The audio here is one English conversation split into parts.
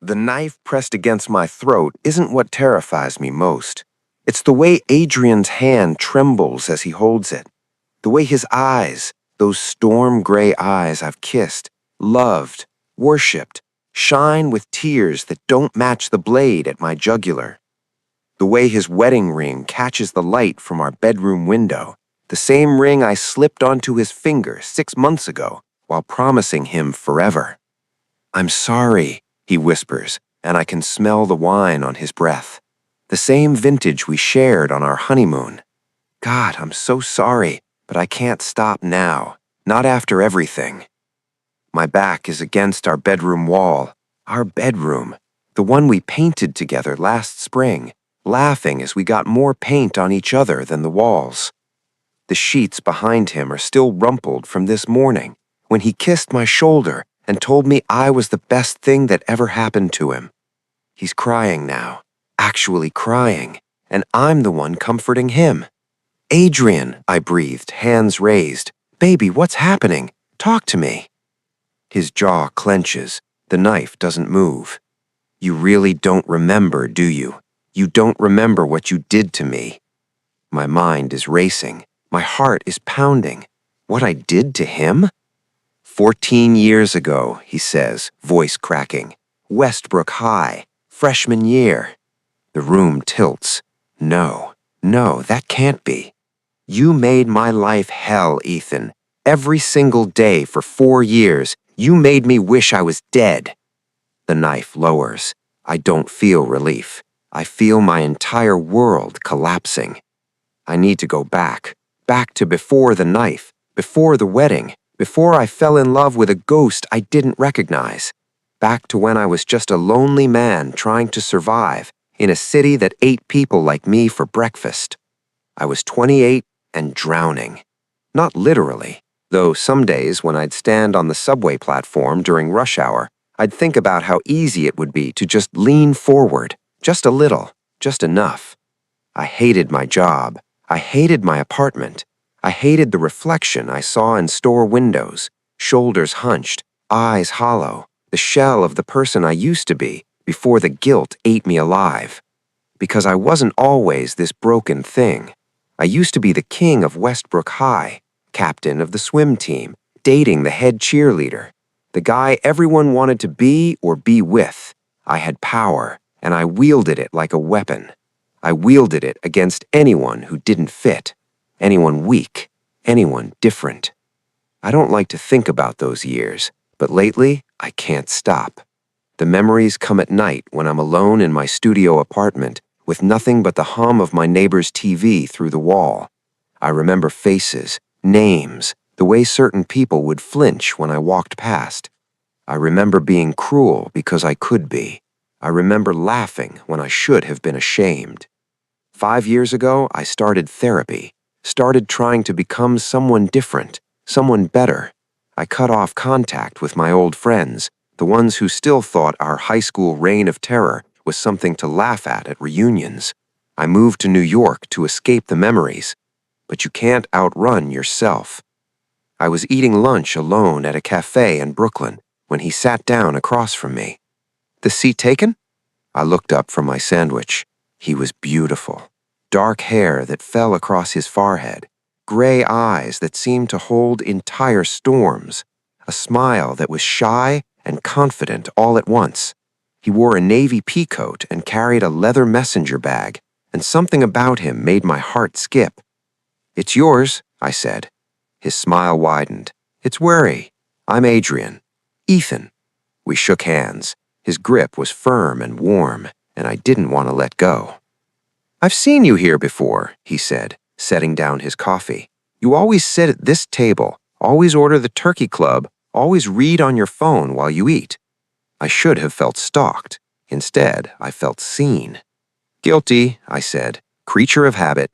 The knife pressed against my throat isn't what terrifies me most. It's the way Adrian's hand trembles as he holds it. The way his eyes, those storm-gray eyes I've kissed, loved, worshipped, shine with tears that don't match the blade at my jugular. The way his wedding ring catches the light from our bedroom window, the same ring I slipped onto his finger 6 months ago while promising him forever. "I'm sorry," he whispers, and I can smell the wine on his breath. The same vintage we shared on our honeymoon. God, I'm so sorry, but I can't stop now. Not after everything. My back is against our bedroom wall. Our bedroom. The one we painted together last spring, laughing as we got more paint on each other than the walls. The sheets behind him are still rumpled from this morning, when he kissed my shoulder and told me I was the best thing that ever happened to him. He's crying now, actually crying, and I'm the one comforting him. "Adrian," I breathed, hands raised. "Baby, what's happening? Talk to me." His jaw clenches. The knife doesn't move. "You really don't remember, do you? You don't remember what you did to me." My mind is racing. My heart is pounding. What I did to him? 14 years ago, he says, voice cracking. Westbrook High, freshman year. The room tilts. No, that can't be. You made my life hell, Ethan. Every single day for 4 years, you made me wish I was dead. The knife lowers. I don't feel relief. I feel my entire world collapsing. I need to go back to before the knife, before the wedding, before I fell in love with a ghost I didn't recognize. Back to when I was just a lonely man trying to survive in a city that ate people like me for breakfast. I was 28 and drowning. Not literally, though some days when I'd stand on the subway platform during rush hour, I'd think about how easy it would be to just lean forward, just a little, just enough. I hated my job. I hated my apartment. I hated the reflection I saw in store windows, shoulders hunched, eyes hollow, the shell of the person I used to be before the guilt ate me alive. Because I wasn't always this broken thing. I used to be the king of Westbrook High, captain of the swim team, dating the head cheerleader, the guy everyone wanted to be or be with. I had power, and I wielded it like a weapon. I wielded it against anyone who didn't fit, anyone weak, anyone different. I don't like to think about those years, but lately, I can't stop. The memories come at night when I'm alone in my studio apartment with nothing but the hum of my neighbor's TV through the wall. I remember faces, names, the way certain people would flinch when I walked past. I remember being cruel because I could be. I remember laughing when I should have been ashamed. 5 years ago, I started therapy, started trying to become someone different, someone better. I cut off contact with my old friends, the ones who still thought our high school reign of terror was something to laugh at reunions. I moved to New York to escape the memories, but you can't outrun yourself. I was eating lunch alone at a cafe in Brooklyn when he sat down across from me. "The seat taken?" I looked up from my sandwich. He was beautiful. Dark hair that fell across his forehead, gray eyes that seemed to hold entire storms, a smile that was shy and confident all at once. He wore a navy peacoat and carried a leather messenger bag, and something about him made my heart skip. "It's yours," I said. His smile widened. "It's worry. I'm Adrian. Ethan." We shook hands. His grip was firm and warm, and I didn't want to let go. "I've seen you here before," he said, setting down his coffee. "You always sit at this table, always order the turkey club, always read on your phone while you eat." I should have felt stalked. Instead, I felt seen. "Guilty," I said. "Creature of habit."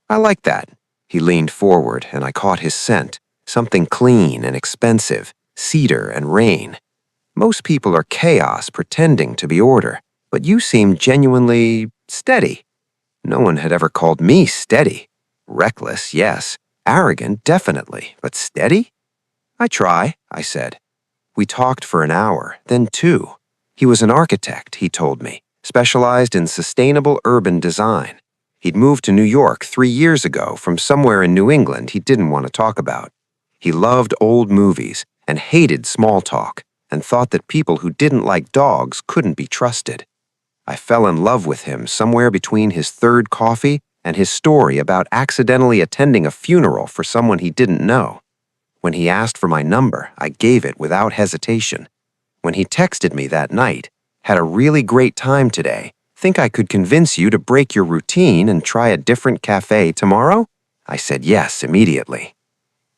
"I like that." He leaned forward, and I caught his scent, something clean and expensive, cedar and rain. Most people are chaos pretending to be order, but you seem genuinely steady. No one had ever called me steady. Reckless, yes. Arrogant, definitely. But steady? "I try," I said. We talked for an hour, then 2. He was an architect, he told me, specialized in sustainable urban design. He'd moved to New York 3 years ago from somewhere in New England he didn't want to talk about. He loved old movies and hated small talk and thought that people who didn't like dogs couldn't be trusted. I fell in love with him somewhere between his third coffee and his story about accidentally attending a funeral for someone he didn't know. When he asked for my number, I gave it without hesitation. When he texted me that night, "Had a really great time today. Think I could convince you to break your routine and try a different cafe tomorrow?" I said yes immediately.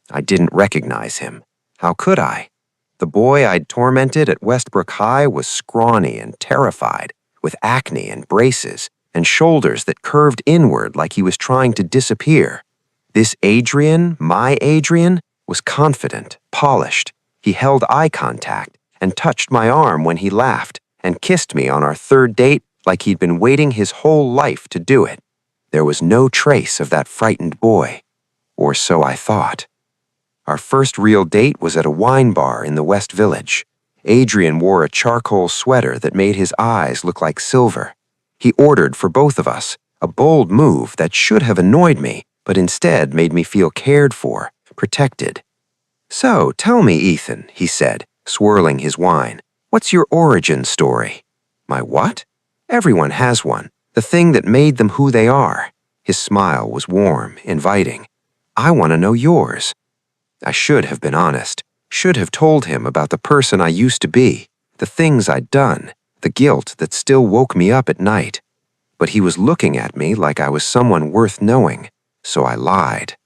I didn't recognize him. How could I? The boy I'd tormented at Westbrook High was scrawny and terrified, with acne and braces, and shoulders that curved inward like he was trying to disappear. This Adrian, my Adrian, was confident, polished. He held eye contact and touched my arm when he laughed and kissed me on our third date like he'd been waiting his whole life to do it. There was no trace of that frightened boy, or so I thought. Our first real date was at a wine bar in the West Village. Adrian wore a charcoal sweater that made his eyes look like silver. He ordered for both of us, a bold move that should have annoyed me, but instead made me feel cared for, protected. "So, tell me, Ethan," he said, swirling his wine, "what's your origin story?" "My what?" "Everyone has one, the thing that made them who they are." His smile was warm, inviting. "I want to know yours." I should have been honest, should have told him about the person I used to be, the things I'd done, the guilt that still woke me up at night. But he was looking at me like I was someone worth knowing, so I lied.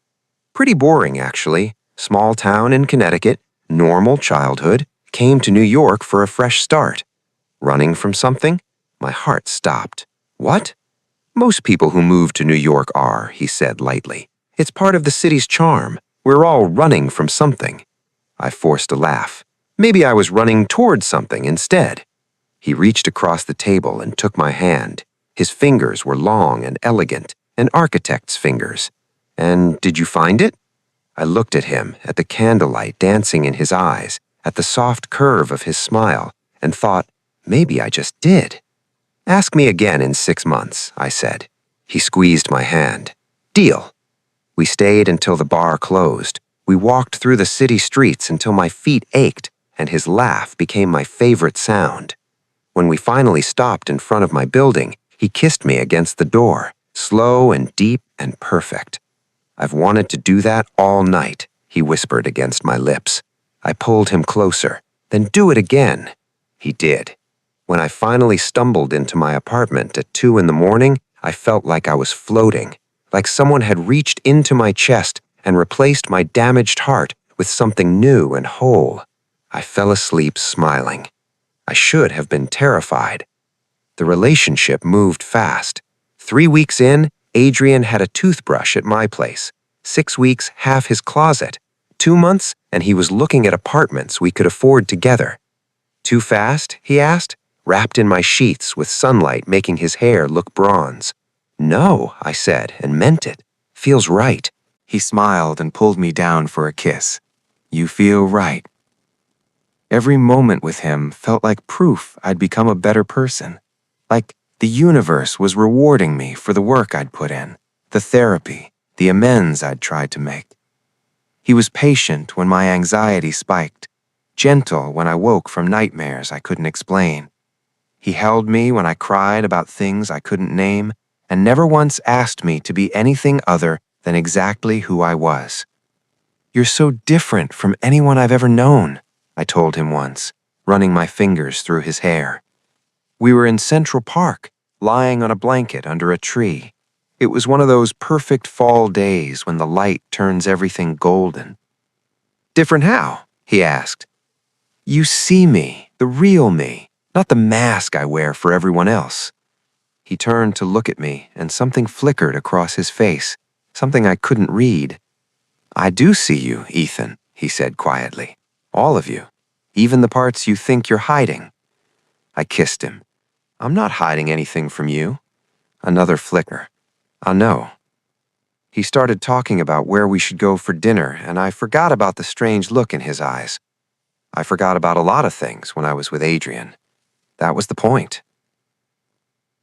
Pretty boring, actually. Small town in Connecticut, normal childhood, came to New York for a fresh start. Running from something? My heart stopped. What? Most people who move to New York are, he said lightly. It's part of the city's charm. We're all running from something. I forced a laugh. Maybe I was running towards something instead. He reached across the table and took my hand. His fingers were long and elegant, an architect's fingers. "And did you find it?" I looked at him, at the candlelight dancing in his eyes, at the soft curve of his smile, and thought, maybe I just did. "Ask me again in 6 months," I said. He squeezed my hand. "Deal." We stayed until the bar closed. We walked through the city streets until my feet ached, and his laugh became my favorite sound. When we finally stopped in front of my building, he kissed me against the door, slow and deep and perfect. "I've wanted to do that all night," he whispered against my lips. I pulled him closer. "Then do it again." He did. When I finally stumbled into my apartment at 2 in the morning, I felt like I was floating, like someone had reached into my chest and replaced my damaged heart with something new and whole. I fell asleep smiling. I should have been terrified. The relationship moved fast. 3 weeks in, Adrian had a toothbrush at my place. 6 weeks, half his closet. 2 months, and he was looking at apartments we could afford together. "Too fast?" he asked, wrapped in my sheets with sunlight making his hair look bronze. "No," I said, and meant it. "Feels right." He smiled and pulled me down for a kiss. "You feel right." Every moment with him felt like proof I'd become a better person. Like the universe was rewarding me for the work I'd put in, the therapy, the amends I'd tried to make. He was patient when my anxiety spiked, gentle when I woke from nightmares I couldn't explain. He held me when I cried about things I couldn't name, and never once asked me to be anything other than exactly who I was. "You're so different from anyone I've ever known," I told him once, running my fingers through his hair. We were in Central Park, lying on a blanket under a tree. It was one of those perfect fall days when the light turns everything golden. "Different how?" he asked. "You see me, the real me, not the mask I wear for everyone else." He turned to look at me, and something flickered across his face, something I couldn't read. "I do see you, Ethan," he said quietly. "All of you, even the parts you think you're hiding." I kissed him. "I'm not hiding anything from you." Another flicker. "I know." He started talking about where we should go for dinner, and I forgot about the strange look in his eyes. I forgot about a lot of things when I was with Adrian. That was the point.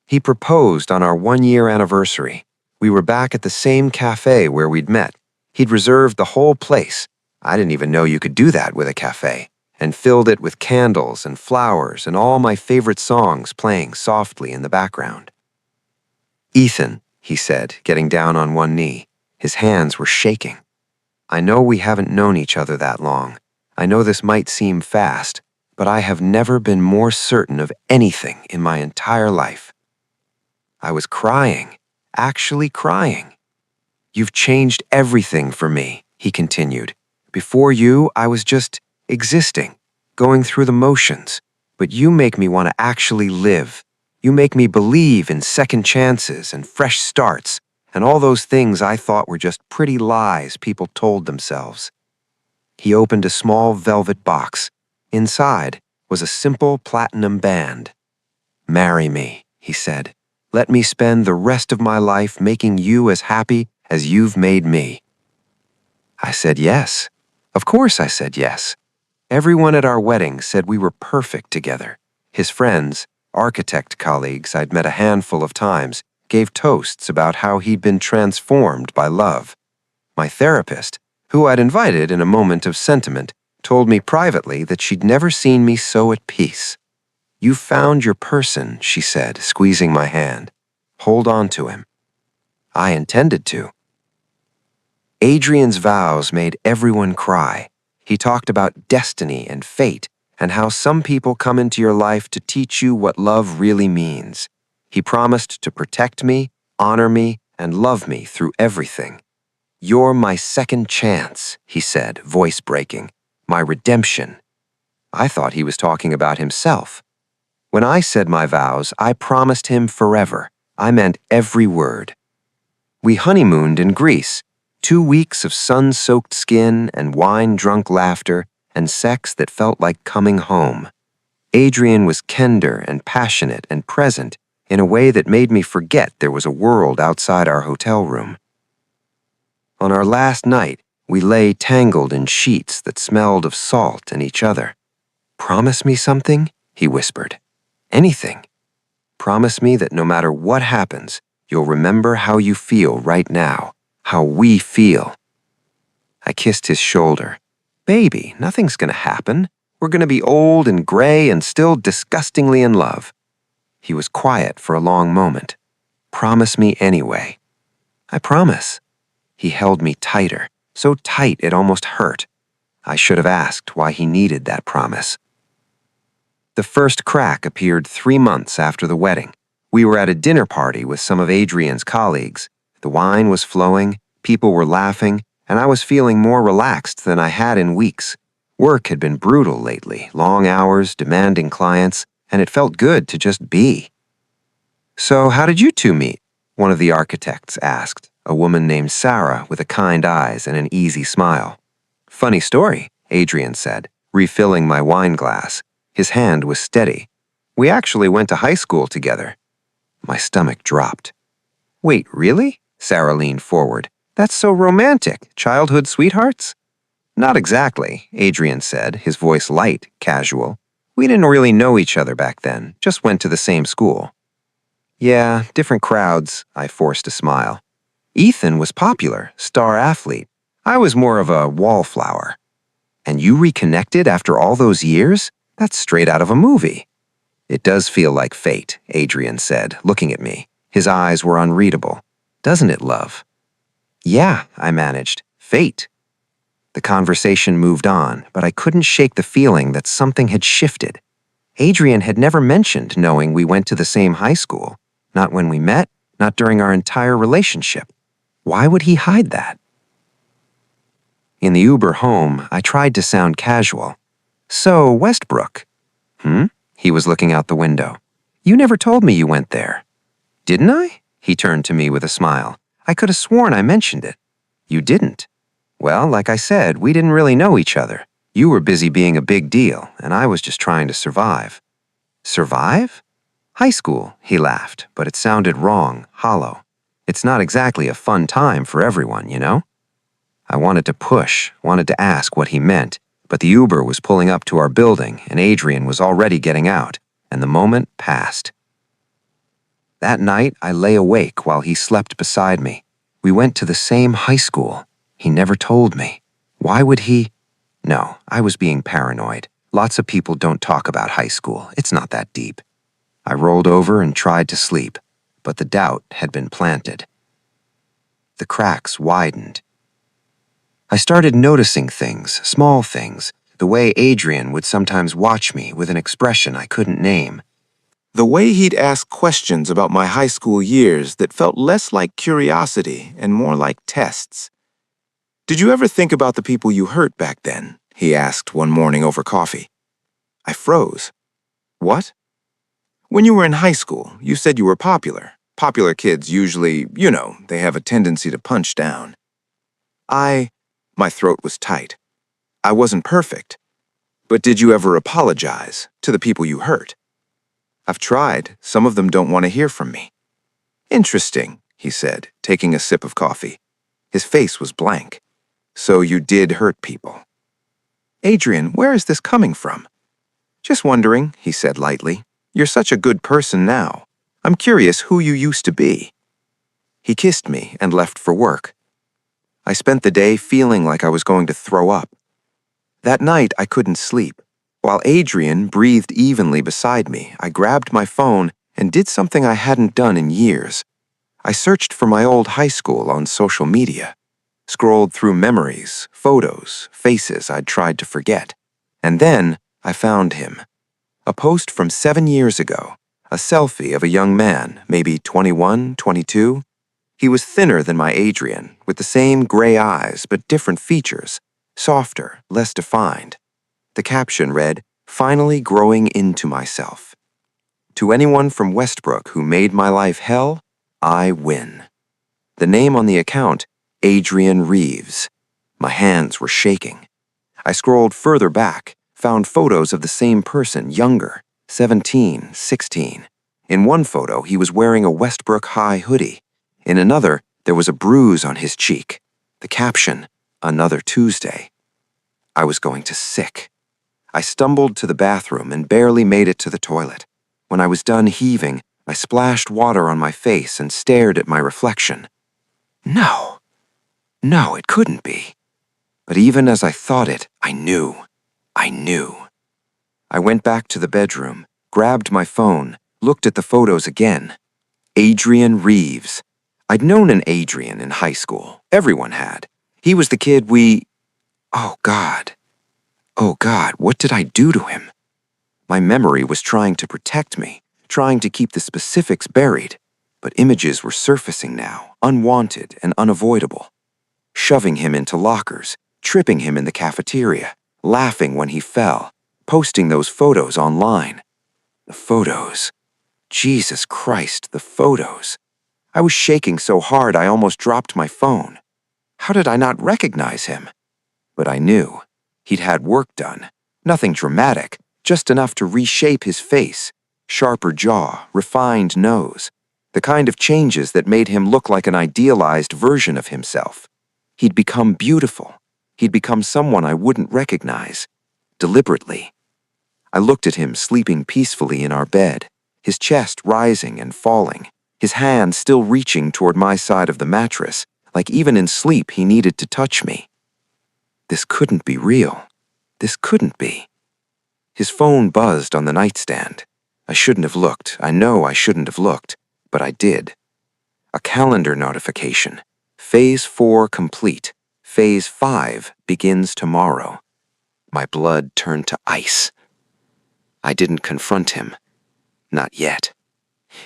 He proposed on our 1-year anniversary. We were back at the same cafe where we'd met. He'd reserved the whole place. I didn't even know you could do that with a cafe, and filled it with candles and flowers and all my favorite songs playing softly in the background. "Ethan," he said, getting down on one knee. His hands were shaking. "I know we haven't known each other that long. I know this might seem fast, but I have never been more certain of anything in my entire life." I was crying, actually crying. "You've changed everything for me," he continued. "Before you, I was just existing, going through the motions. But you make me want to actually live. You make me believe in second chances and fresh starts and all those things I thought were just pretty lies people told themselves." He opened a small velvet box. Inside was a simple platinum band. "Marry me," he said. "Let me spend the rest of my life making you as happy as you've made me." I said yes. Of course I said yes. Everyone at our wedding said we were perfect together. His friends, architect colleagues I'd met a handful of times, gave toasts about how he'd been transformed by love. My therapist, who I'd invited in a moment of sentiment, told me privately that she'd never seen me so at peace. "You found your person," she said, squeezing my hand. "Hold on to him." I intended to. Adrian's vows made everyone cry. He talked about destiny and fate and how some people come into your life to teach you what love really means. He promised to protect me, honor me, and love me through everything. "You're my second chance," he said, voice breaking. "My redemption." I thought he was talking about himself. When I said my vows, I promised him forever. I meant every word. We honeymooned in Greece. 2 weeks of sun-soaked skin and wine-drunk laughter and sex that felt like coming home. Adrian was tender and passionate and present in a way that made me forget there was a world outside our hotel room. On our last night, we lay tangled in sheets that smelled of salt and each other. "Promise me something," he whispered. "Anything. Promise me that no matter what happens, you'll remember how you feel right now. How we feel." I kissed his shoulder. "Baby, nothing's gonna happen. We're gonna be old and gray and still disgustingly in love." He was quiet for a long moment. "Promise me anyway." "I promise." He held me tighter, so tight it almost hurt. I should have asked why he needed that promise. The first crack appeared 3 months after the wedding. We were at a dinner party with some of Adrian's colleagues. The wine was flowing, people were laughing, and I was feeling more relaxed than I had in weeks. Work had been brutal lately, long hours, demanding clients, and it felt good to just be. "So how did you two meet?" one of the architects asked, a woman named Sarah with kind eyes and an easy smile. "Funny story," Adrian said, refilling my wine glass. His hand was steady. "We actually went to high school together." My stomach dropped. "Wait, really?" Sarah leaned forward. "That's so romantic. Childhood sweethearts?" "Not exactly," Adrian said, his voice light, casual. "We didn't really know each other back then, just went to the same school." "Yeah, different crowds," I forced a smile. "Ethan was popular, star athlete. I was more of a wallflower." "And you reconnected after all those years? That's straight out of a movie." "It does feel like fate," Adrian said, looking at me. His eyes were unreadable. "Doesn't it, love?" "Yeah," I managed. "Fate." The conversation moved on, but I couldn't shake the feeling that something had shifted. Adrian had never mentioned knowing we went to the same high school. Not when we met, not during our entire relationship. Why would he hide that? In the Uber home, I tried to sound casual. "So, Westbrook." "Hmm?" He was looking out the window. "You never told me you went there." "Didn't I?" He turned to me with a smile. "I could have sworn I mentioned it." "You didn't." "Well, like I said, we didn't really know each other. You were busy being a big deal, and I was just trying to survive." "Survive?" "High school," he laughed, but it sounded wrong, hollow. "It's not exactly a fun time for everyone, you know?" I wanted to push, wanted to ask what he meant, but the Uber was pulling up to our building and Adrian was already getting out, and the moment passed. That night, I lay awake while he slept beside me. We went to the same high school. He never told me. Why would he? No, I was being paranoid. Lots of people don't talk about high school. It's not that deep. I rolled over and tried to sleep, but the doubt had been planted. The cracks widened. I started noticing things, small things, the way Adrian would sometimes watch me with an expression I couldn't name. The way he'd ask questions about my high school years that felt less like curiosity and more like tests. "Did you ever think about the people you hurt back then?" he asked one morning over coffee. I froze. "What?" "When you were in high school, you said you were popular. Popular kids usually, they have a tendency to punch down." My throat was tight. "I wasn't perfect. But did you ever apologize to the people you hurt?" "I've tried. Some of them don't want to hear from me." "Interesting," he said, taking a sip of coffee. His face was blank. "So you did hurt people." "Adrian, where is this coming from?" "Just wondering," he said lightly. "You're such a good person now. I'm curious who you used to be." He kissed me and left for work. I spent the day feeling like I was going to throw up. That night, I couldn't sleep. While Adrian breathed evenly beside me, I grabbed my phone and did something I hadn't done in years. I searched for my old high school on social media, scrolled through memories, photos, faces I'd tried to forget. And then I found him. A post from 7 years ago, a selfie of a young man, maybe 21, 22. He was thinner than my Adrian, with the same gray eyes but different features, softer, less defined. The caption read, "Finally growing into myself." To anyone from Westbrook who made my life hell, I win. The name on the account, Adrian Reeves. My hands were shaking. I scrolled further back, found photos of the same person, younger, 17, 16. In one photo, he was wearing a Westbrook High hoodie. In another, there was a bruise on his cheek. The caption, "Another Tuesday." I was going to sick. I stumbled to the bathroom and barely made it to the toilet. When I was done heaving, I splashed water on my face and stared at my reflection. No, it couldn't be. But even as I thought it, I knew. I went back to the bedroom, grabbed my phone, looked at the photos again. Adrian Reeves. I'd known an Adrian in high school. Everyone had. He was the kid Oh God, what did I do to him? My memory was trying to protect me, trying to keep the specifics buried, but images were surfacing now, unwanted and unavoidable. Shoving him into lockers, tripping him in the cafeteria, laughing when he fell, posting those photos online. The photos. Jesus Christ, the photos. I was shaking so hard I almost dropped my phone. How did I not recognize him? But I knew. He'd had work done. Nothing dramatic, just enough to reshape his face. Sharper jaw, refined nose. The kind of changes that made him look like an idealized version of himself. He'd become beautiful. He'd become someone I wouldn't recognize. Deliberately. I looked at him sleeping peacefully in our bed, his chest rising and falling, his hand still reaching toward my side of the mattress, like even in sleep he needed to touch me. This couldn't be real. This couldn't be. His phone buzzed on the nightstand. I shouldn't have looked. I know I shouldn't have looked, but I did. A calendar notification. Phase 4 complete. Phase 5 begins tomorrow. My blood turned to ice. I didn't confront him. Not yet.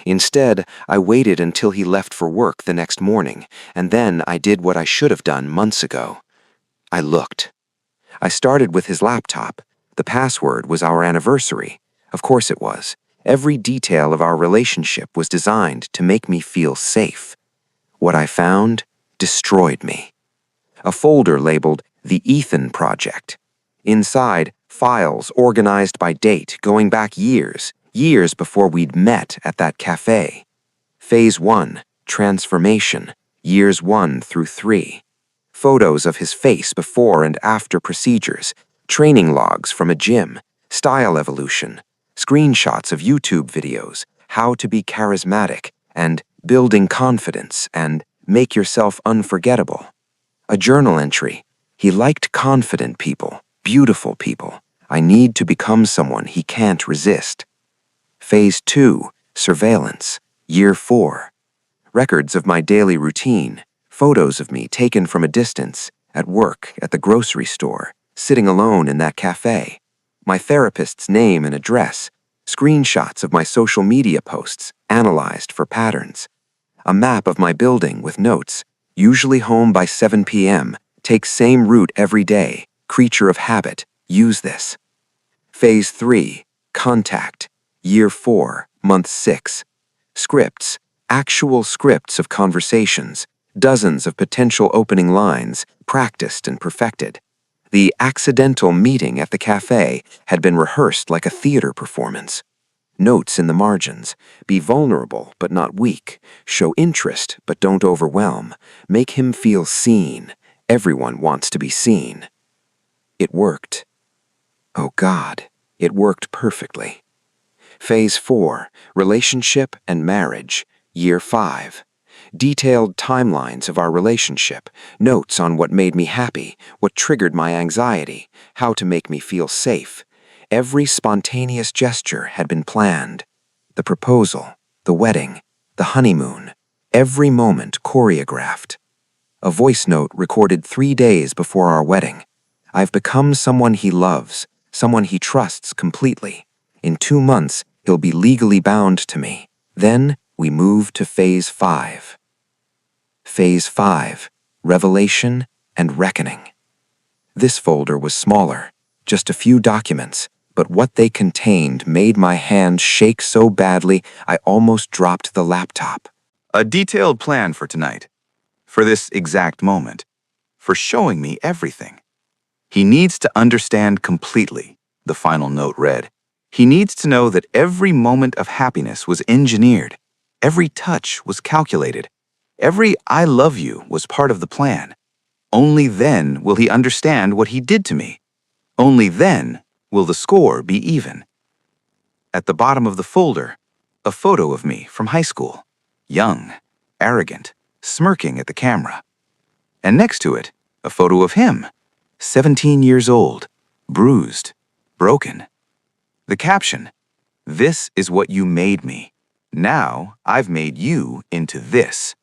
Instead, I waited until he left for work the next morning, and then I did what I should have done months ago. I looked. I started with his laptop. The password was our anniversary. Of course it was. Every detail of our relationship was designed to make me feel safe. What I found destroyed me. A folder labeled The Ethan Project. Inside, files organized by date going back years before we'd met at that cafe. Phase 1, transformation, years 1 through 3. Photos of his face before and after procedures, training logs from a gym, style evolution, screenshots of YouTube videos, how to be charismatic, and building confidence, and make yourself unforgettable. A journal entry. He liked confident people, beautiful people. I need to become someone he can't resist. Phase 2, surveillance. Year 4. Records of my daily routine, photos of me taken from a distance, at work, at the grocery store, sitting alone in that cafe. My therapist's name and address, screenshots of my social media posts, analyzed for patterns. A map of my building with notes, usually home by 7 p.m., take same route every day, creature of habit, use this. Phase 3, contact. Year 4, month 6. Scripts, actual scripts of conversations, dozens of potential opening lines, practiced and perfected. The accidental meeting at the cafe had been rehearsed like a theater performance. Notes in the margins. Be vulnerable but not weak. Show interest but don't overwhelm. Make him feel seen. Everyone wants to be seen. It worked. Oh God, it worked perfectly. Phase 4, relationship and marriage. Year 5. Detailed timelines of our relationship, notes on what made me happy, what triggered my anxiety, how to make me feel safe. Every spontaneous gesture had been planned. The proposal, the wedding, the honeymoon, every moment choreographed. A voice note recorded 3 days before our wedding. I've become someone he loves, someone he trusts completely. In 2 months, he'll be legally bound to me. Then we move to Phase 5. Phase 5, revelation and reckoning. This folder was smaller, just a few documents, but what they contained made my hand shake so badly I almost dropped the laptop. A detailed plan for tonight, for this exact moment, for showing me everything. He needs to understand completely, the final note read. He needs to know that every moment of happiness was engineered, every touch was calculated, every I love you was part of the plan. Only then will he understand what he did to me. Only then will the score be even. At the bottom of the folder, a photo of me from high school, young, arrogant, smirking at the camera. And next to it, a photo of him, 17 years old, bruised, broken. The caption, "This is what you made me. Now I've made you into this."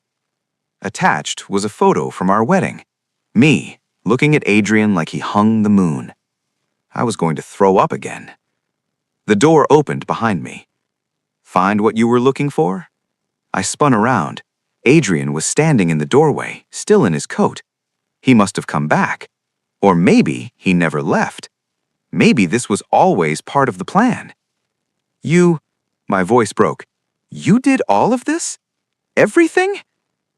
Attached was a photo from our wedding. Me, looking at Adrian like he hung the moon. I was going to throw up again. The door opened behind me. "Find what you were looking for?" I spun around. Adrian was standing in the doorway, still in his coat. He must have come back. Or maybe he never left. Maybe this was always part of the plan. "You," my voice broke, "you did all of this? Everything?"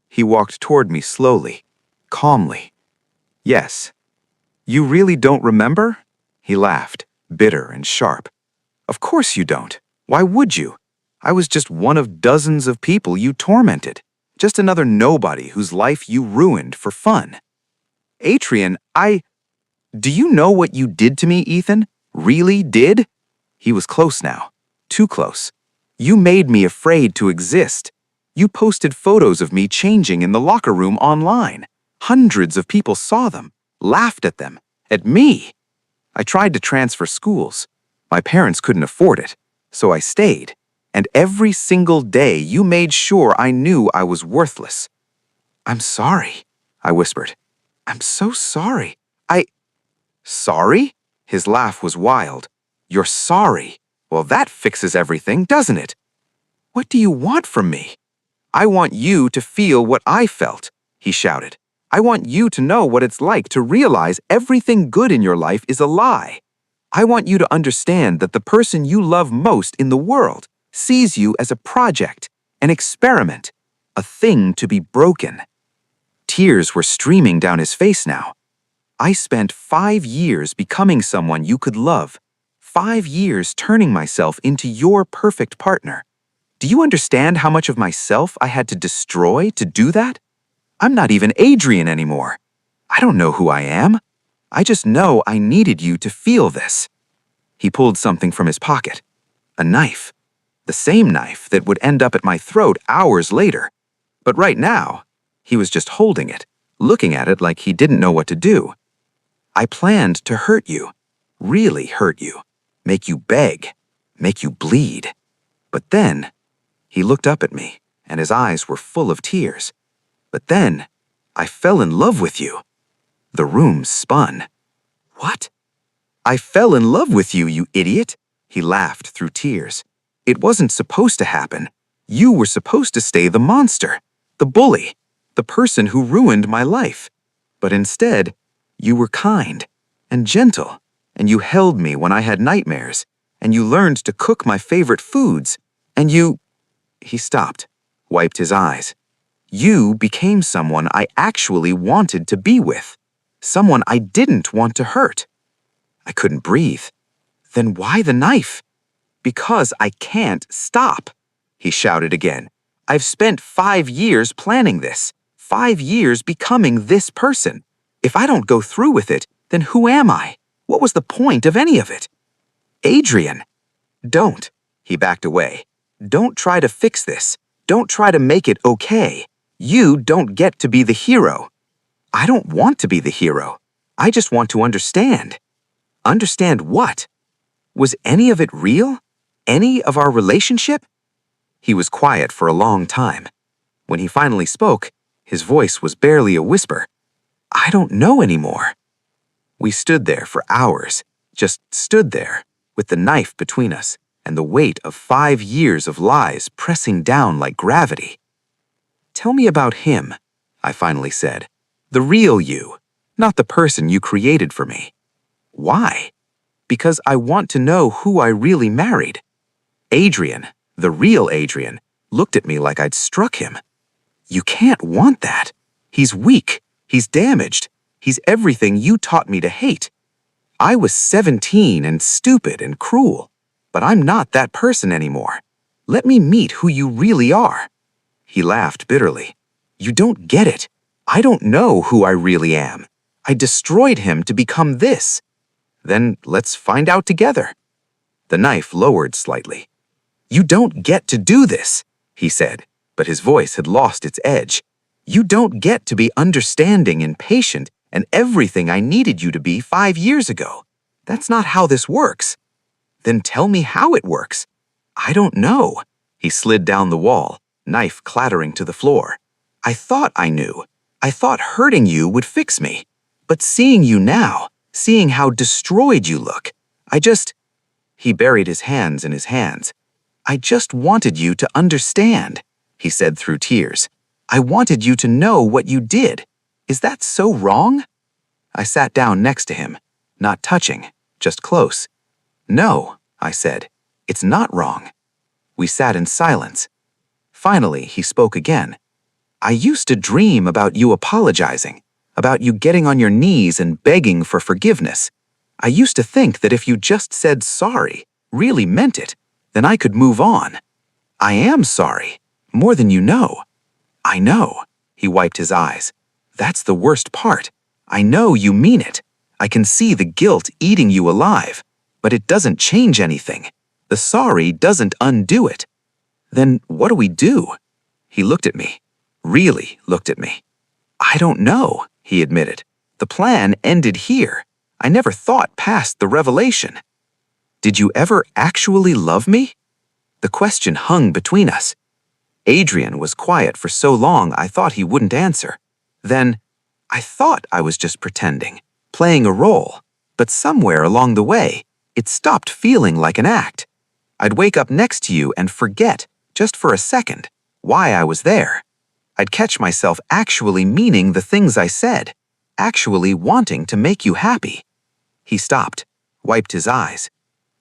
He walked toward me slowly, calmly. "Yes." "You really don't remember?" He laughed, bitter and sharp. "Of course you don't. Why would you? I was just one of dozens of people you tormented. Just another nobody whose life you ruined for fun." "Adrian, Do you know what you did to me, Ethan? Really did?" He was close now. Too close. "You made me afraid to exist. You posted photos of me changing in the locker room online. Hundreds of people saw them, laughed at them, at me. I tried to transfer schools. My parents couldn't afford it, so I stayed. And every single day you made sure I knew I was worthless." "I'm sorry," I whispered. "I'm so sorry. Sorry?" His laugh was wild. "You're sorry? Well, that fixes everything, doesn't it? What do you want from me?" "I want you to feel what I felt," he shouted. "I want you to know what it's like to realize everything good in your life is a lie. I want you to understand that the person you love most in the world sees you as a project, an experiment, a thing to be broken." Tears were streaming down his face now. "I spent 5 years becoming someone you could love. 5 years turning myself into your perfect partner. Do you understand how much of myself I had to destroy to do that? I'm not even Adrian anymore. I don't know who I am. I just know I needed you to feel this." He pulled something from his pocket. A knife. The same knife that would end up at my throat hours later. But right now, he was just holding it, looking at it like he didn't know what to do. I planned to hurt you, really hurt you, make you beg, make you bleed. But then, he looked up at me, and his eyes were full of tears. But then, I fell in love with you. The room spun. What? I fell in love with you, you idiot, he laughed through tears. It wasn't supposed to happen. You were supposed to stay the monster, the bully, the person who ruined my life. But instead, you were kind and gentle, and you held me when I had nightmares, and you learned to cook my favorite foods, and you... He stopped, wiped his eyes. You became someone I actually wanted to be with, someone I didn't want to hurt. I couldn't breathe. Then why the knife? Because I can't stop, he shouted again. I've spent 5 years planning this, 5 years becoming this person. If I don't go through with it, then who am I? What was the point of any of it? Adrian. Don't. He backed away. Don't try to fix this. Don't try to make it okay. You don't get to be the hero. I don't want to be the hero. I just want to understand. Understand what? Was any of it real? Any of our relationship? He was quiet for a long time. When he finally spoke, his voice was barely a whisper. I don't know anymore. We stood there for hours, just stood there, with the knife between us and the weight of 5 years of lies pressing down like gravity. Tell me about him, I finally said. The real you, not the person you created for me. Why? Because I want to know who I really married. Adrian, the real Adrian, looked at me like I'd struck him. You can't want that. He's weak. He's damaged. He's everything you taught me to hate. I was 17 and stupid and cruel, but I'm not that person anymore. Let me meet who you really are. He laughed bitterly. You don't get it. I don't know who I really am. I destroyed him to become this. Then let's find out together. The knife lowered slightly. You don't get to do this, he said, but his voice had lost its edge. You don't get to be understanding and patient and everything I needed you to be 5 years ago. That's not how this works. Then tell me how it works. I don't know. He slid down the wall, knife clattering to the floor. I thought I knew. I thought hurting you would fix me. But seeing you now, seeing how destroyed you look, He buried his hands in his hands. I just wanted you to understand, he said through tears. I wanted you to know what you did. Is that so wrong? I sat down next to him, not touching, just close. No, I said, it's not wrong. We sat in silence. Finally, he spoke again. I used to dream about you apologizing, about you getting on your knees and begging for forgiveness. I used to think that if you just said sorry, really meant it, then I could move on. I am sorry, more than you know. I know, he wiped his eyes. That's the worst part. I know you mean it. I can see the guilt eating you alive, but it doesn't change anything. The sorry doesn't undo it. Then what do we do? He looked at me, really looked at me. I don't know, he admitted. The plan ended here. I never thought past the revelation. Did you ever actually love me? The question hung between us. Adrian was quiet for so long I thought he wouldn't answer. Then, I thought I was just pretending, playing a role, but somewhere along the way, it stopped feeling like an act. I'd wake up next to you and forget, just for a second, why I was there. I'd catch myself actually meaning the things I said, actually wanting to make you happy. He stopped, wiped his eyes.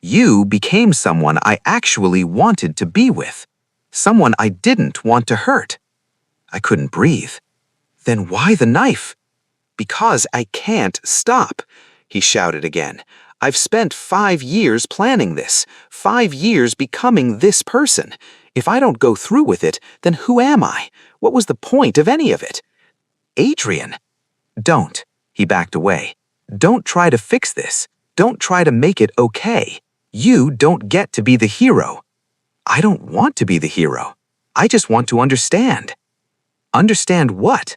You became someone I actually wanted to be with, someone I didn't want to hurt. I couldn't breathe. Then why the knife? Because I can't stop, he shouted again. I've spent 5 years planning this, 5 years becoming this person. If I don't go through with it, then who am I? What was the point of any of it? Adrian. Don't, he backed away. Don't try to fix this. Don't try to make it okay. You don't get to be the hero. I don't want to be the hero. I just want to understand. Understand what?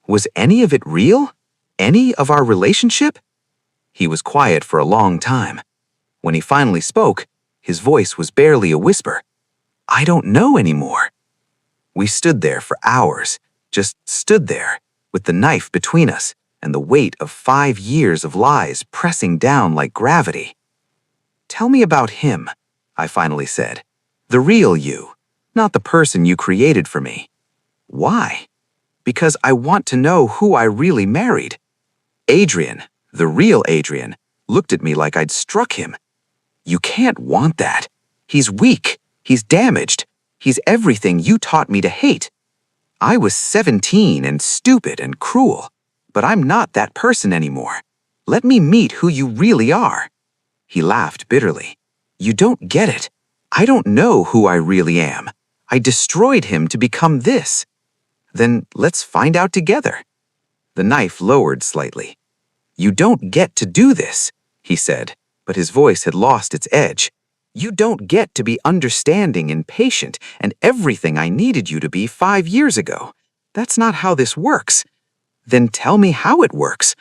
Was any of it real? Any of our relationship? He was quiet for a long time. When he finally spoke, his voice was barely a whisper. I don't know anymore. We stood there for hours, just stood there, with the knife between us and the weight of 5 years of lies pressing down like gravity. Tell me about him, I finally said. The real you, not the person you created for me. Why? Because I want to know who I really married. Adrian, the real Adrian, looked at me like I'd struck him. You can't want that. He's weak. He's damaged. He's everything you taught me to hate. I was 17 and stupid and cruel, but I'm not that person anymore. Let me meet who you really are. He laughed bitterly. You don't get it. I don't know who I really am. I destroyed him to become this. Then let's find out together. The knife lowered slightly. You don't get to do this, he said, but his voice had lost its edge. You don't get to be understanding and patient and everything I needed you to be 5 years ago. That's not how this works. Then tell me how it works.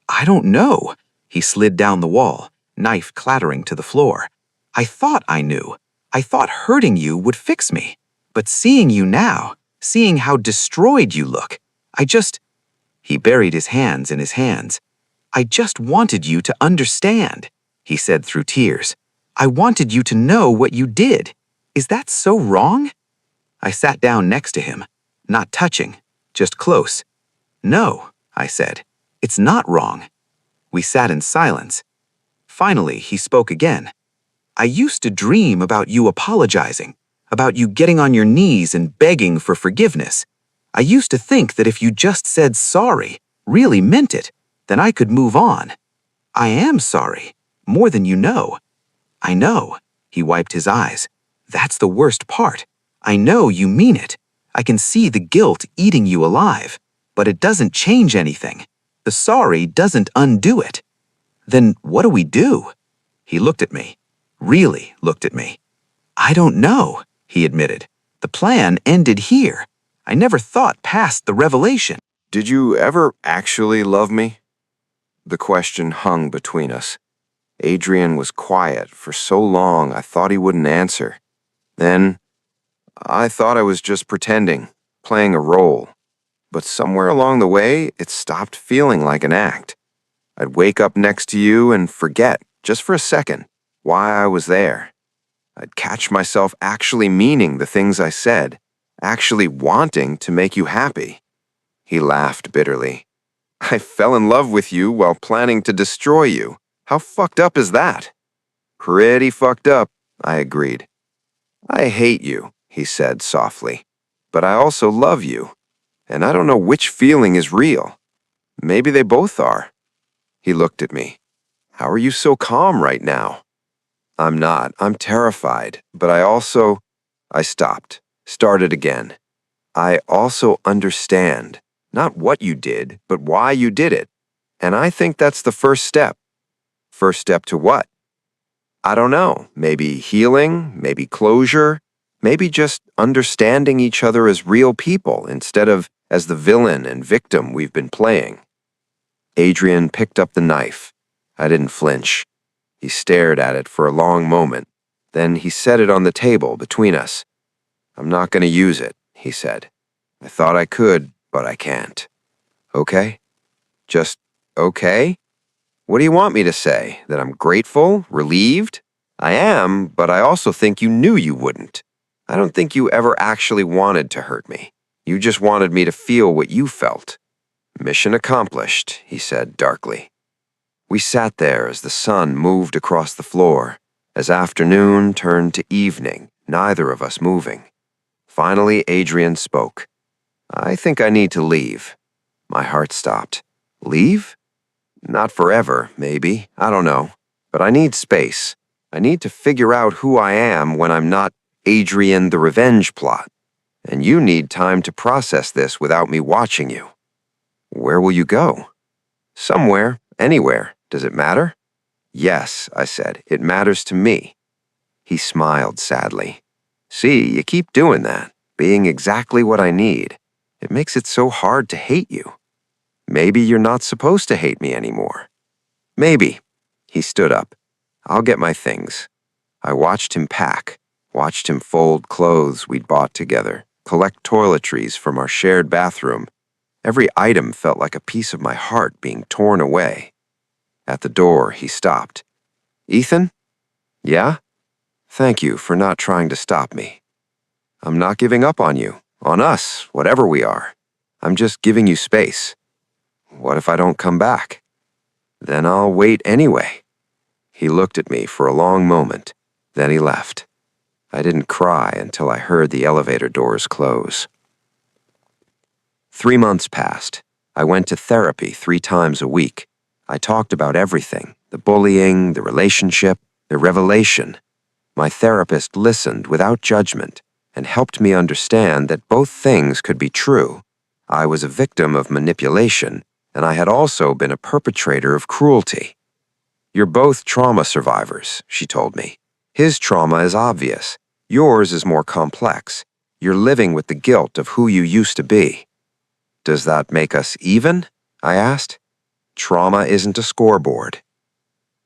I don't know. He slid down the wall, knife clattering to the floor. I thought I knew. I thought hurting you would fix me. But seeing you now, seeing how destroyed you look, He buried his hands in his hands. I just wanted you to understand, he said through tears. I wanted you to know what you did. Is that so wrong? I sat down next to him, not touching, just close. No, I said, it's not wrong. We sat in silence. Finally, he spoke again. I used to dream about you apologizing, about you getting on your knees and begging for forgiveness. I used to think that if you just said sorry, really meant it, then I could move on. I am sorry, more than you know. I know, he wiped his eyes. That's the worst part. I know you mean it. I can see the guilt eating you alive, but it doesn't change anything. The sorry doesn't undo it. Then what do we do? He looked at me, really looked at me. I don't know, he admitted. The plan ended here. I never thought past the revelation. Did you ever actually love me? The question hung between us. Adrian was quiet for so long I thought he wouldn't answer. Then, I thought I was just pretending, playing a role. But somewhere along the way, it stopped feeling like an act. I'd wake up next to you and forget, just for a second, why I was there. I'd catch myself actually meaning the things I said, actually wanting to make you happy. He laughed bitterly. I fell in love with you while planning to destroy you. How fucked up is that? Pretty fucked up, I agreed. I hate you, he said softly, but I also love you, and I don't know which feeling is real. Maybe they both are. He looked at me. How are you so calm right now? I'm not. I'm terrified, but I stopped, started again. I also understand, not what you did, but why you did it. And I think that's the first step. First step to what? I don't know. Maybe healing, maybe closure, maybe just understanding each other as real people instead of as the villain and victim we've been playing. Adrian picked up the knife. I didn't flinch. He stared at it for a long moment. Then he set it on the table between us. I'm not going to use it, he said. I thought I could, but I can't. Okay? Just okay? What do you want me to say? That I'm grateful? Relieved? I am, but I also think you knew you wouldn't. I don't think you ever actually wanted to hurt me. You just wanted me to feel what you felt. Mission accomplished, he said darkly. We sat there as the sun moved across the floor, as afternoon turned to evening, neither of us moving. Finally, Adrian spoke. I think I need to leave. My heart stopped. Leave? Not forever, maybe. I don't know. But I need space. I need to figure out who I am when I'm not Adrian the revenge plot. And you need time to process this without me watching you. Where will you go? Somewhere, anywhere. Does it matter? Yes, I said, it matters to me. He smiled sadly. See, you keep doing that, being exactly what I need. It makes it so hard to hate you. Maybe you're not supposed to hate me anymore. Maybe. He stood up. I'll get my things. I watched him pack, watched him fold clothes we'd bought together, collect toiletries from our shared bathroom. Every item felt like a piece of my heart being torn away. At the door, he stopped. Ethan? Yeah? Thank you for not trying to stop me. I'm not giving up on you, on us, whatever we are. I'm just giving you space. What if I don't come back? Then I'll wait anyway. He looked at me for a long moment, then he left. I didn't cry until I heard the elevator doors close. 3 months passed. I went to therapy 3 times a week. I talked about everything, the bullying, the relationship, the revelation. My therapist listened without judgment and helped me understand that both things could be true. I was a victim of manipulation, and I had also been a perpetrator of cruelty. You're both trauma survivors, she told me. His trauma is obvious. Yours is more complex. You're living with the guilt of who you used to be. Does that make us even? I asked. Trauma isn't a scoreboard.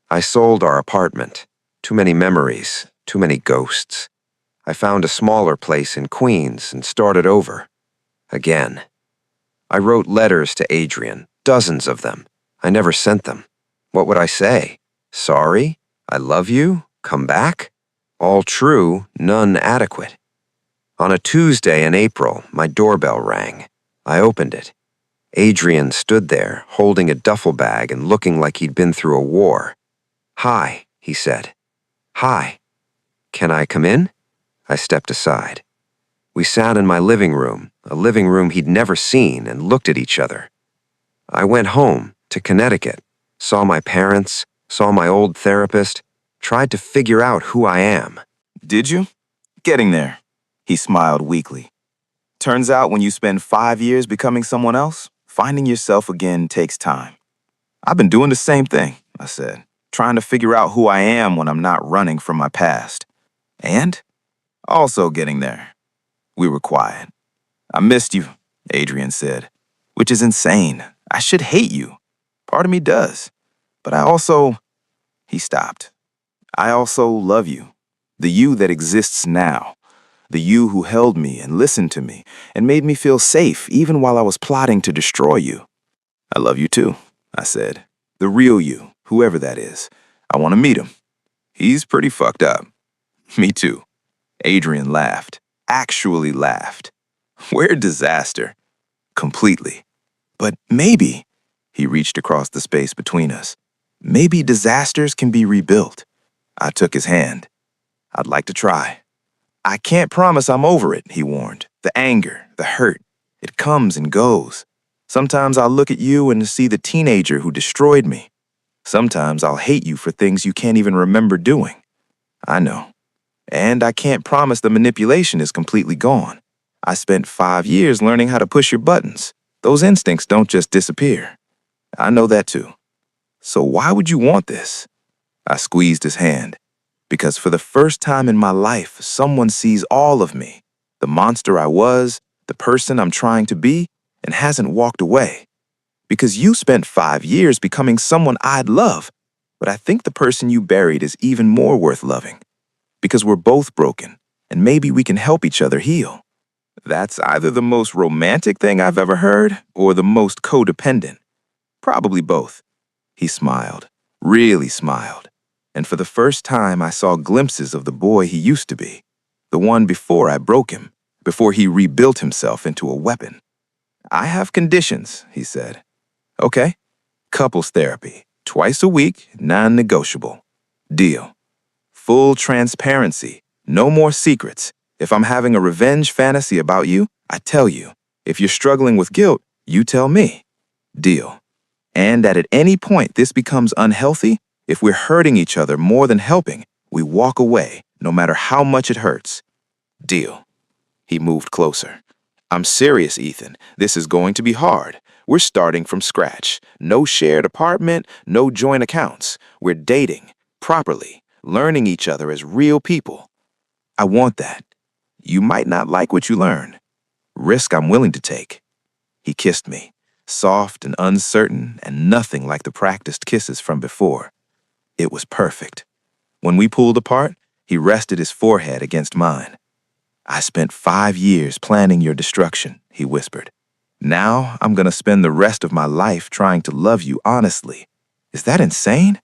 I sold our apartment. Too many memories, too many ghosts. I found a smaller place in Queens and started over. Again. I wrote letters to Adrian, dozens of them. I never sent them. What would I say? Sorry? I love you? Come back? All true, none adequate. On a Tuesday in April, my doorbell rang. I opened it. Adrian stood there, holding a duffel bag and looking like he'd been through a war. Hi, he said. Hi. Can I come in? I stepped aside. We sat in my living room, a living room he'd never seen, and looked at each other. I went home, to Connecticut, saw my parents, saw my old therapist, tried to figure out who I am. Did you? Getting there. He smiled weakly. Turns out when you spend 5 years becoming someone else, finding yourself again takes time. I've been doing the same thing, I said, trying to figure out who I am when I'm not running from my past. And also getting there. We were quiet. I missed you, Adrian said, which is insane. I should hate you. Part of me does. But I also... He stopped. I also love you. The you that exists now. The you who held me and listened to me and made me feel safe even while I was plotting to destroy you. I love you too, I said. The real you, whoever that is. I want to meet him. He's pretty fucked up. Me too. Adrian laughed. Actually laughed. We're a disaster. Completely. But maybe, he reached across the space between us, maybe disasters can be rebuilt. I took his hand. I'd like to try. I can't promise I'm over it, he warned. The anger, the hurt, it comes and goes. Sometimes I'll look at you and see the teenager who destroyed me. Sometimes I'll hate you for things you can't even remember doing. I know. And I can't promise the manipulation is completely gone. I spent 5 years learning how to push your buttons. Those instincts don't just disappear. I know that too. So why would you want this? I squeezed his hand. Because for the first time in my life, someone sees all of me. The monster I was, the person I'm trying to be, and hasn't walked away. Because you spent 5 years becoming someone I'd love, but I think the person you buried is even more worth loving. Because we're both broken, and maybe we can help each other heal. That's either the most romantic thing I've ever heard, or the most codependent. Probably both. He smiled, really smiled. And for the first time, I saw glimpses of the boy he used to be. The one before I broke him, before he rebuilt himself into a weapon. I have conditions, he said. Okay. Couples therapy, twice a week, non-negotiable. Deal. Full transparency, no more secrets. If I'm having a revenge fantasy about you, I tell you. If you're struggling with guilt, you tell me. Deal. And that at any point this becomes unhealthy, if we're hurting each other more than helping, we walk away, no matter how much it hurts. Deal. He moved closer. I'm serious, Ethan. This is going to be hard. We're starting from scratch. No shared apartment, no joint accounts. We're dating, properly, learning each other as real people. I want that. You might not like what you learn. Risk I'm willing to take. He kissed me, soft and uncertain and nothing like the practiced kisses from before. It was perfect. When we pulled apart, he rested his forehead against mine. I spent 5 years planning your destruction, he whispered. Now I'm gonna spend the rest of my life trying to love you honestly. Is that insane?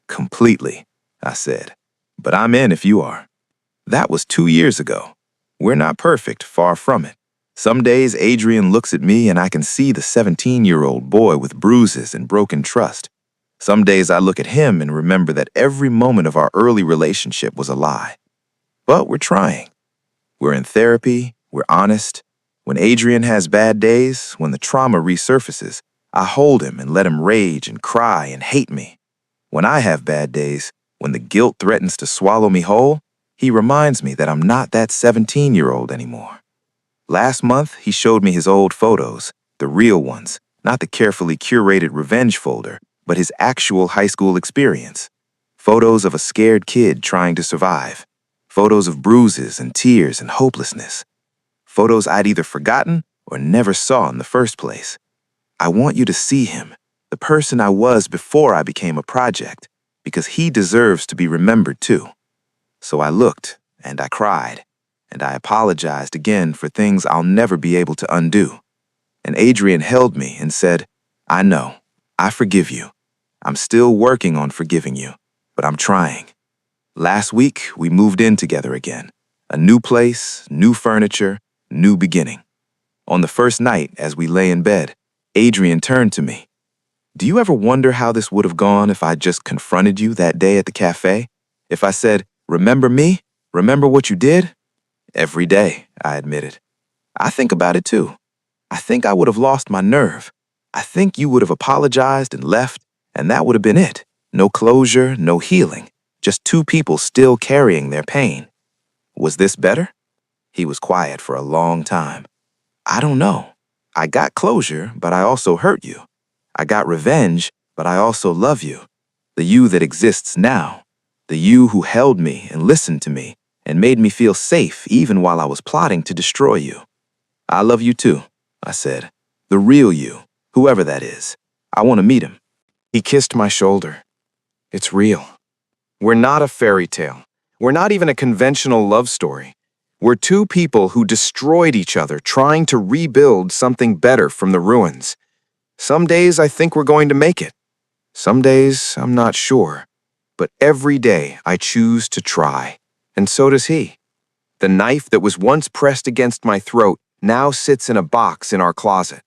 Completely, I said. But I'm in if you are. That was 2 years ago. We're not perfect, far from it. Some days Adrian looks at me and I can see the 17-year-old boy with bruises and broken trust. Some days I look at him and remember that every moment of our early relationship was a lie. But we're trying. We're in therapy, we're honest. When Adrian has bad days, when the trauma resurfaces, I hold him and let him rage and cry and hate me. When I have bad days, when the guilt threatens to swallow me whole, he reminds me that I'm not that 17-year-old anymore. Last month, he showed me his old photos, the real ones, not the carefully curated revenge folder, but his actual high school experience. Photos of a scared kid trying to survive. Photos of bruises and tears and hopelessness. Photos I'd either forgotten or never saw in the first place. I want you to see him, the person I was before I became a project, because he deserves to be remembered too. So I looked, and I cried, and I apologized again for things I'll never be able to undo. And Adrian held me and said, I know, I forgive you. I'm still working on forgiving you, but I'm trying. Last week, we moved in together again. A new place, new furniture, new beginning. On the first night, as we lay in bed, Adrian turned to me. Do you ever wonder how this would have gone if I just confronted you that day at the cafe? If I said, remember me? Remember what you did? Every day, I admitted. I think about it too. I think I would have lost my nerve. I think you would have apologized and left, and that would have been it. No closure, no healing. Just two people still carrying their pain. Was this better? He was quiet for a long time. I don't know. I got closure, but I also hurt you. I got revenge, but I also love you. The you that exists now. The you who held me and listened to me and made me feel safe even while I was plotting to destroy you. I love you too, I said. The real you, whoever that is. I want to meet him. He kissed my shoulder. It's real. We're not a fairy tale. We're not even a conventional love story. We're two people who destroyed each other trying to rebuild something better from the ruins. Some days I think we're going to make it. Some days I'm not sure. But every day I choose to try. And so does he. The knife that was once pressed against my throat now sits in a box in our closet.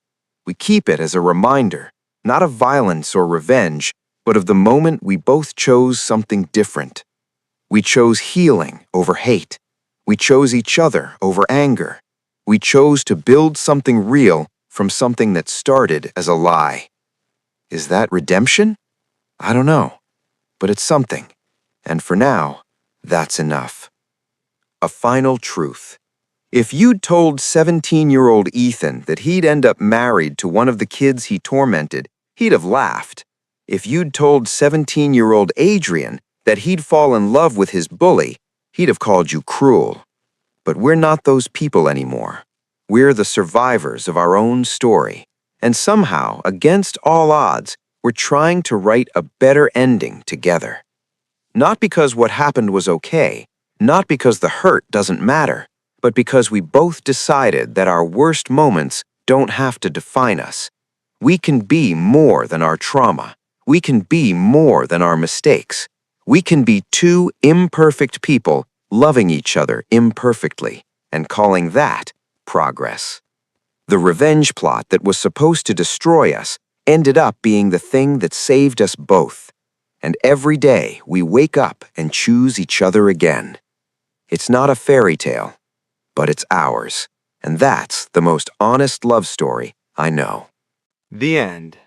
We keep it as a reminder, not of violence or revenge, but of the moment we both chose something different. We chose healing over hate. We chose each other over anger. We chose to build something real from something that started as a lie. Is that redemption? I don't know, but it's something. And for now, that's enough. A final truth. If you'd told 17-year-old Ethan that he'd end up married to one of the kids he tormented, he'd have laughed. If you'd told 17-year-old Adrian that he'd fall in love with his bully, he'd have called you cruel. But we're not those people anymore. We're the survivors of our own story. And somehow, against all odds, we're trying to write a better ending together. Not because what happened was okay, not because the hurt doesn't matter, but because we both decided that our worst moments don't have to define us. We can be more than our trauma. We can be more than our mistakes. We can be two imperfect people loving each other imperfectly and calling that progress. The revenge plot that was supposed to destroy us ended up being the thing that saved us both. And every day we wake up and choose each other again. It's not a fairy tale, but it's ours. And that's the most honest love story I know. The end.